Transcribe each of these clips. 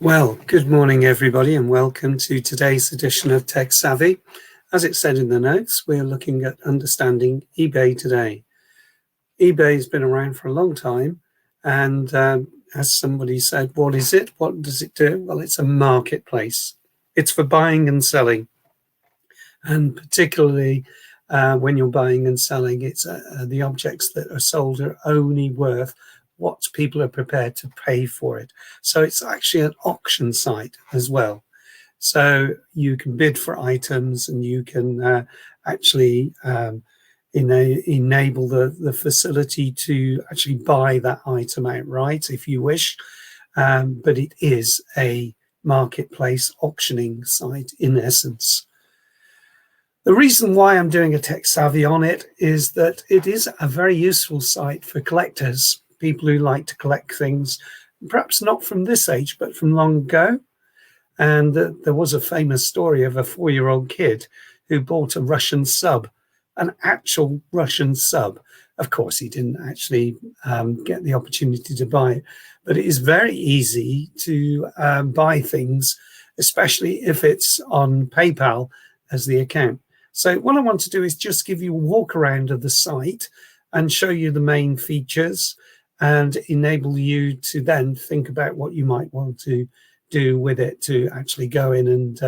Well, good morning, everybody, and welcome to today's edition of Techsavvy. As it said in the notes, we're looking at understanding eBay today. eBay has been around for a long time, and as somebody said, what is it? What does it do? Well, it's a marketplace. It's for buying and selling, and particularly when you're buying and selling, it's the objects that are sold are only worth what people are prepared to pay for it. So it's actually an auction site as well. So you can bid for items, and you can actually enable the facility to actually buy that item outright if you wish. But it is a marketplace auctioning site in essence. The reason why I'm doing a Techsavvy on it is that it is a very useful site for collectors, people who like to collect things, perhaps not from this age, but from long ago. And there was a famous story of a 4-year-old kid who bought a Russian sub, an actual Russian sub. Of course, he didn't actually get the opportunity to buy it, but it is very easy to buy things, especially if it's on PayPal as the account. So what I want to do is just give you a walk around of the site and show you the main features and enable you to then think about what you might want to do with it to actually go in and,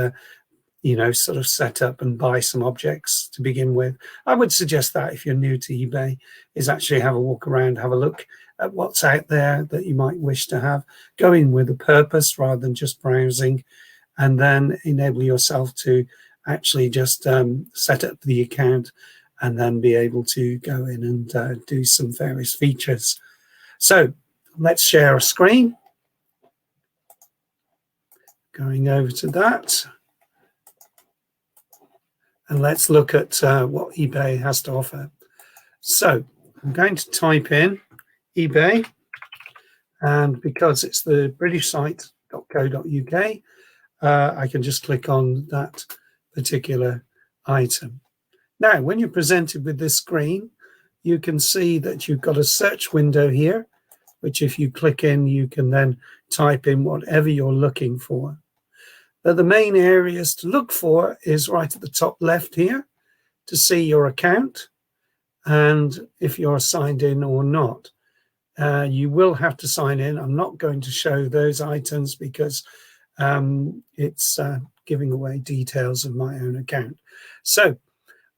sort of set up and buy some objects to begin with. I would suggest that if you're new to eBay, is actually have a walk around, have a look at what's out there that you might wish to have. Go in with a purpose rather than just browsing, and then enable yourself to actually just set up the account and then be able to go in and do some various features. So let's share a screen. Going over to that. And let's look at what eBay has to offer. So I'm going to type in eBay, and because it's the British site .co.uk, I can just click on that particular item. Now, when you're presented with this screen, you can see that you've got a search window here, which if you click in, you can then type in whatever you're looking for. The main areas to look for is right at the top left here to see your account and if you're signed in or not. You will have to sign in. I'm not going to show those items because it's giving away details of my own account. So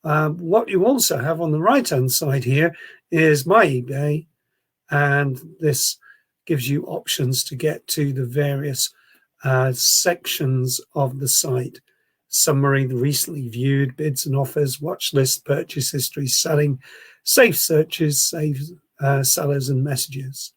what you also have on the right hand side here is my eBay, and this gives you options to get to the various sections of the site: summary, the recently viewed, bids and offers, watch list, purchase history, selling, safe searches, save sellers and messages.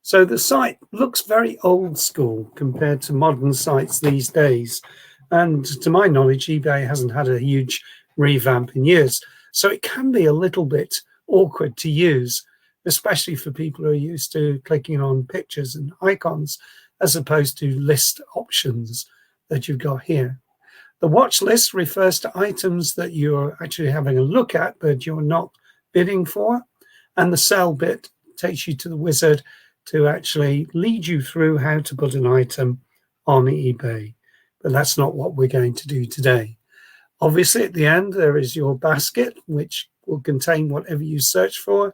So the site looks very old school compared to modern sites these days. And to my knowledge, eBay hasn't had a huge revamp in years. So it can be a little bit awkward to use, especially for people who are used to clicking on pictures and icons as opposed to list options that you've got here. The watch list refers to items that you're actually having a look at, but you're not bidding for. And the sell bit takes you to the wizard to actually lead you through how to put an item on eBay. But that's not what we're going to do today. Obviously, at the end, there is your basket, which will contain whatever you search for,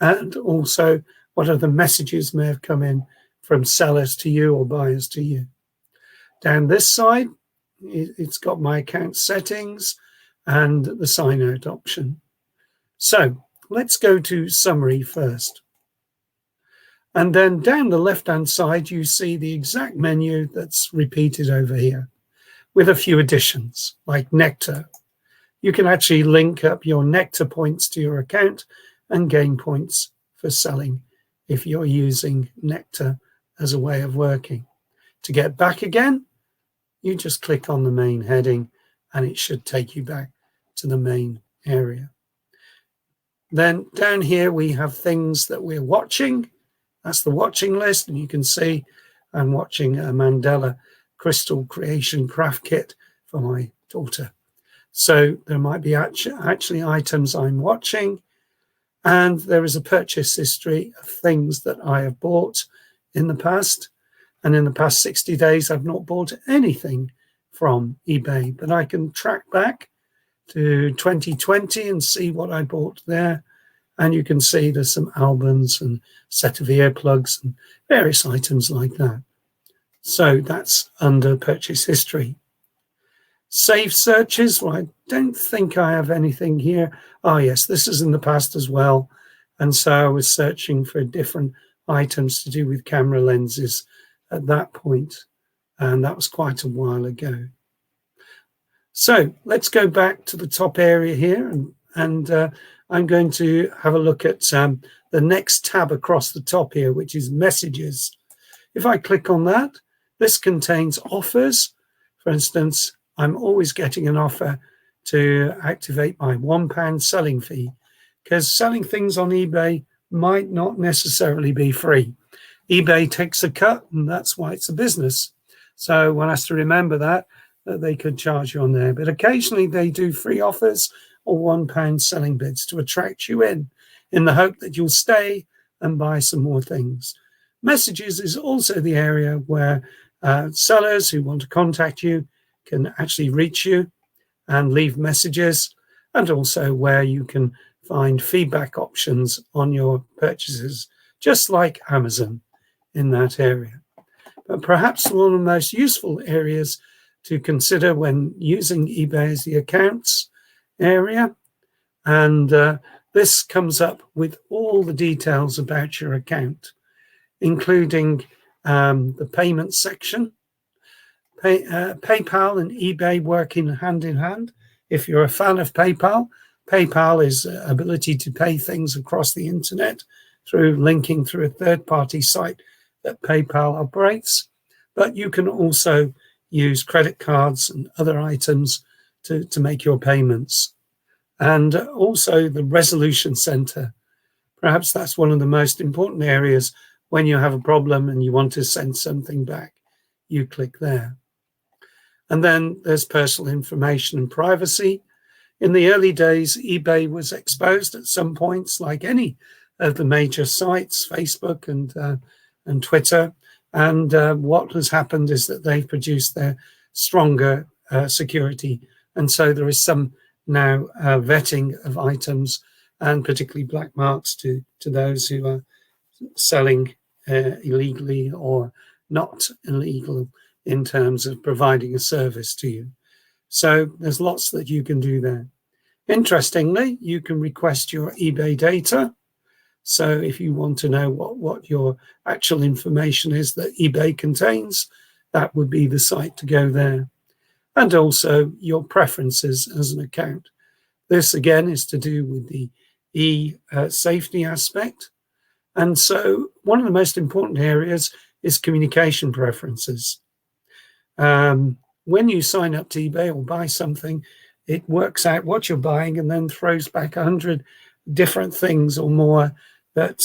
and also what other messages may have come in from sellers to you or buyers to you. Down this side, it's got my account settings and the sign out option. So let's go to summary first. And then down the left-hand side, you see the exact menu that's repeated over here with a few additions, like Nectar. You can actually link up your Nectar points to your account and gain points for selling if you're using Nectar as a way of working. To get back again, you just click on the main heading and it should take you back to the main area. Then down here, we have things that we're watching. That's the watching list, and you can see I'm watching a Mandela crystal creation craft kit for my daughter. So there might be actually items I'm watching, and there is a purchase history of things that I have bought in the past, And in the past 60 days, I've not bought anything from eBay, but I can track back to 2020 and see what I bought there. And you can see there's some albums and set of earplugs and various items like that. So that's under purchase history. Save searches, well, I don't think I have anything here. Oh yes, this is in the past as well. And so I was searching for different items to do with camera lenses at that point. And that was quite a while ago. So let's go back to the top area here, and I'm going to have a look at the next tab across the top here, which is messages. If I click on that, this contains offers. For instance, I'm always getting an offer to activate my £1 selling fee, because selling things on eBay might not necessarily be free. eBay takes a cut, and that's why it's a business. So one has to remember that they could charge you on there. But occasionally they do free offers or £1 selling bids to attract you in the hope that you'll stay and buy some more things. Messages is also the area where sellers who want to contact you can actually reach you and leave messages, and also where you can find feedback options on your purchases, just like Amazon in that area. But perhaps one of the most useful areas to consider when using eBay is the accounts area. And this comes up with all the details about your account, including the payment section. PayPal and eBay work hand in hand. If you're a fan of PayPal, PayPal is ability to pay things across the internet through linking through a third-party site that PayPal operates. But you can also use credit cards and other items to make your payments. And also the resolution center. Perhaps that's one of the most important areas when you have a problem and you want to send something back. You click there. And then there's personal information and privacy. In the early days, eBay was exposed at some points, like any of the major sites, Facebook and Twitter. And what has happened is that they've produced their stronger security. And so there is some now vetting of items, and particularly black marks to those who are selling illegally or not illegal in terms of providing a service to you. So there's lots that you can do there. Interestingly, you can request your eBay data. So if you want to know what your actual information is that eBay contains, that would be the site to go there. And also your preferences as an account. This again is to do with the safety aspect. And so one of the most important areas is communication preferences. When you sign up to eBay or buy something, it works out what you're buying and then throws back 100 different things or more that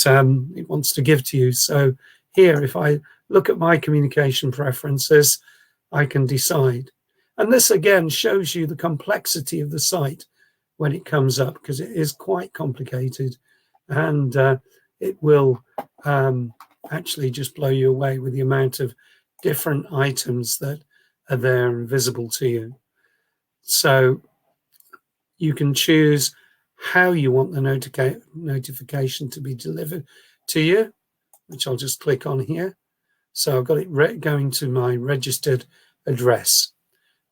it wants to give to you. So here, if I look at my communication preferences, I can decide. And this again shows you the complexity of the site when it comes up, because it is quite complicated, and it will actually just blow you away with the amount of different items that are there and visible to you. So you can choose how you want the notification to be delivered to you, which I'll just click on here. So I've got it going to my registered address,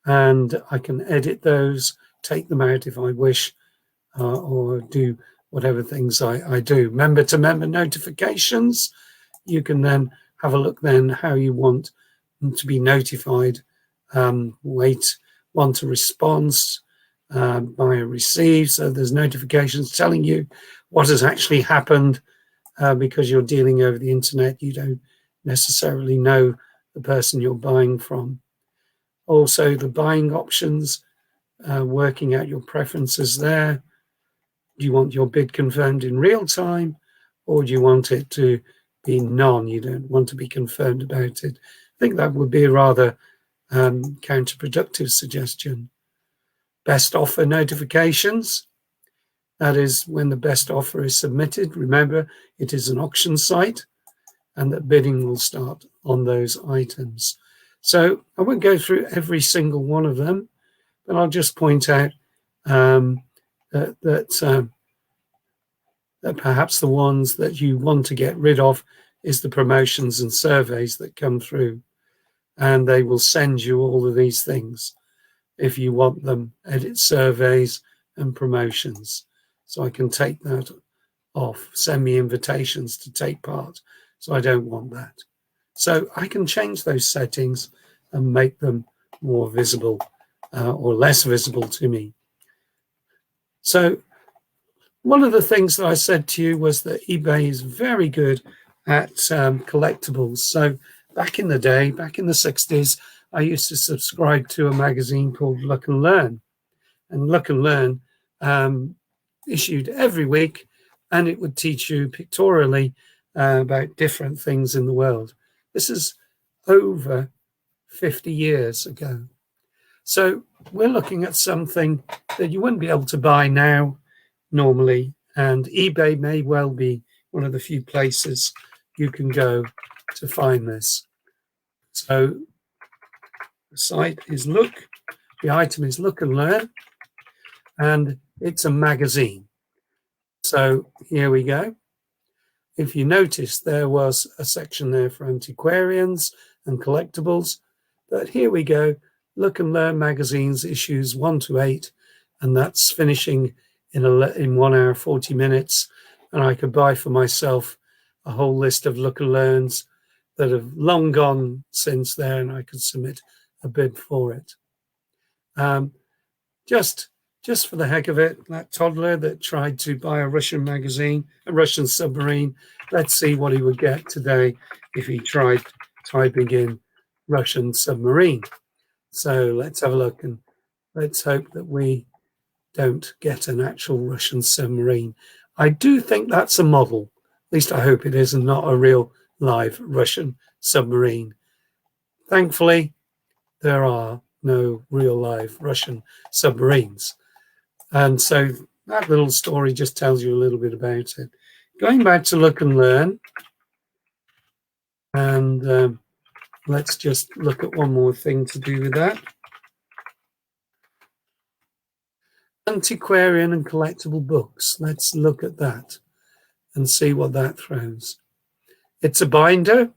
and I can edit those, take them out if I wish, or do whatever things I do. Member-to-member notifications, you can then have a look then how you want them to be notified. Want a response by a receive, so there's notifications telling you what has actually happened, because you're dealing over the internet. You don't necessarily know the person you're buying from. Also the buying options, working out your preferences there. Do you want your bid confirmed in real time, or do you want it to be none? You don't want to be confirmed about it. I think that would be a rather counterproductive suggestion. Best offer notifications. That is when the best offer is submitted. Remember, it is an auction site, and that bidding will start on those items. So I won't go through every single one of them, but I'll just point out that perhaps the ones that you want to get rid of is the promotions and surveys that come through, and they will send you all of these things if you want them: edit surveys and promotions. So I can take that off. Send me invitations to take part, so I don't want that. So I can change those settings and make them more visible or less visible to me. So one of the things that I said to you was that eBay is very good at collectibles. So back in the day, back in the 60s, I used to subscribe to a magazine called Look and Learn. And Look and Learn issued every week, and it would teach you pictorially about different things in the world. This is over 50 years ago. So we're looking at something that you wouldn't be able to buy now normally, and eBay may well be one of the few places you can go to find this. So the site is the item is Look and Learn, and it's a magazine. So here we go. If you notice, there was a section there for antiquarians and collectibles, but here we go. Look and Learn magazines, issues 1 to 8, and that's finishing in 1 hour 40 minutes. And I could buy for myself a whole list of Look and Learns that have long gone since there, and I could submit a bid for it. Just for the heck of it, that toddler that tried to buy a Russian magazine, a Russian submarine, let's see what he would get today if he tried typing in Russian submarine. So let's have a look, and let's hope that we don't get an actual Russian submarine. I do think that's a model. At least I hope it is, and not a real live Russian submarine. Thankfully, there are no real live Russian submarines. And so that little story just tells you a little bit about it. Going back to Look and Learn, and let's just look at one more thing to do with that. Antiquarian and collectible books. Let's look at that and see what that throws. It's a binder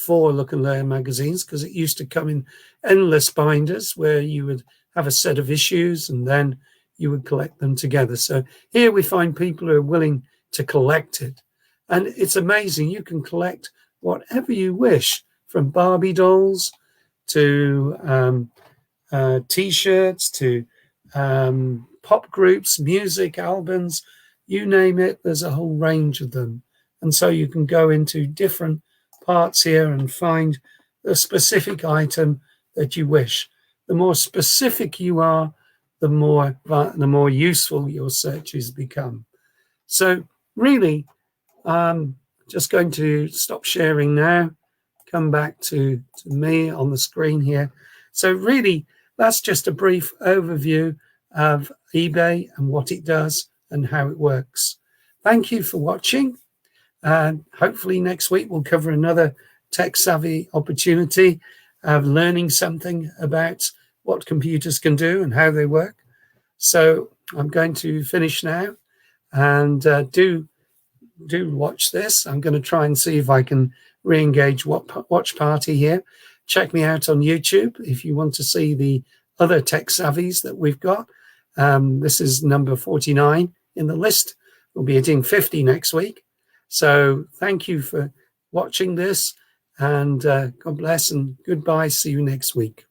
for Look and Learn magazines, because it used to come in endless binders where you would have a set of issues and then you would collect them together. So here we find people who are willing to collect it. And it's amazing. You can collect whatever you wish, from Barbie dolls to T-shirts to pop groups, music albums, you name it, there's a whole range of them. And so you can go into different parts here and find a specific item that you wish. The more specific you are, the more useful your searches become. So really, just going to stop sharing now, come back to me on the screen here. So really, that's just a brief overview of eBay and what it does and how it works. Thank you for watching. And hopefully next week we'll cover another tech-savvy opportunity of learning something about what computers can do and how they work. So I'm going to finish now, and do watch this. I'm going to try and see if I can re-engage Watch Party here. Check me out on YouTube if you want to see the other tech savvies that we've got. This is number 49 in the list. We'll be hitting 50 next week. So thank you for watching this, and God bless and goodbye. See you next week.